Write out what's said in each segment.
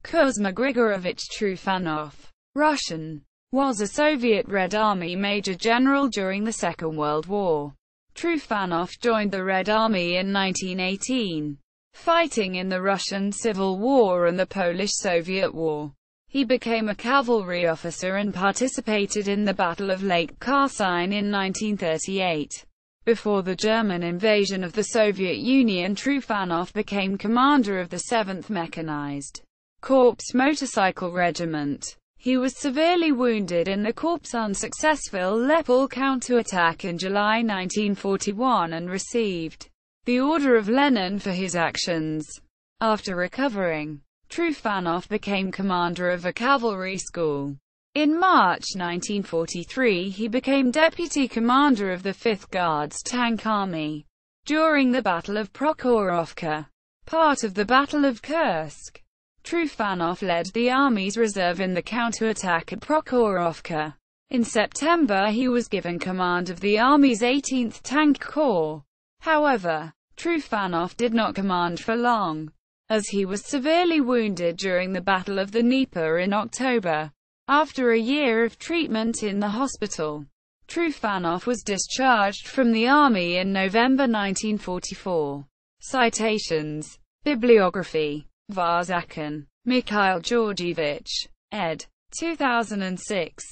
Kuzma Grigorevich Trufanov, Russian, was a Soviet Red Army Major General during the Second World War. Trufanov joined the Red Army in 1918, fighting in the Russian Civil War and the Polish-Soviet War. He became a cavalry officer and participated in the Battle of Lake Khasan in 1938. Before the German invasion of the Soviet Union, Trufanov became commander of the 7th Mechanized Corps motorcycle regiment. He was severely wounded in the Corps' unsuccessful Lepel counterattack in July 1941 and received the Order of Lenin for his actions. After recovering, Trufanov became commander of a cavalry school. In March 1943 he became deputy commander of the 5th Guards Tank Army. During the Battle of Prokhorovka, part of the Battle of Kursk, Trufanov led the army's reserve in the counterattack at Prokhorovka. In September he was given command of the army's 18th Tank Corps. However, Trufanov did not command for long, as he was severely wounded during the Battle of the Dnieper in October. After a year of treatment in the hospital, Trufanov was discharged from the army in November 1944. Citations. Bibliography. Varzakan, Mikhail Georgievich, ed. 2006.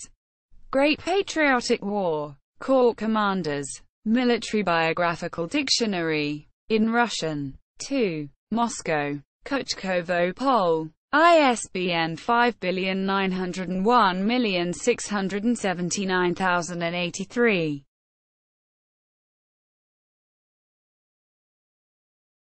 Great Patriotic War. Corps Commanders. Military Biographical Dictionary. In Russian. 2. Moscow. Kuchkovo Pol. ISBN 59001679083.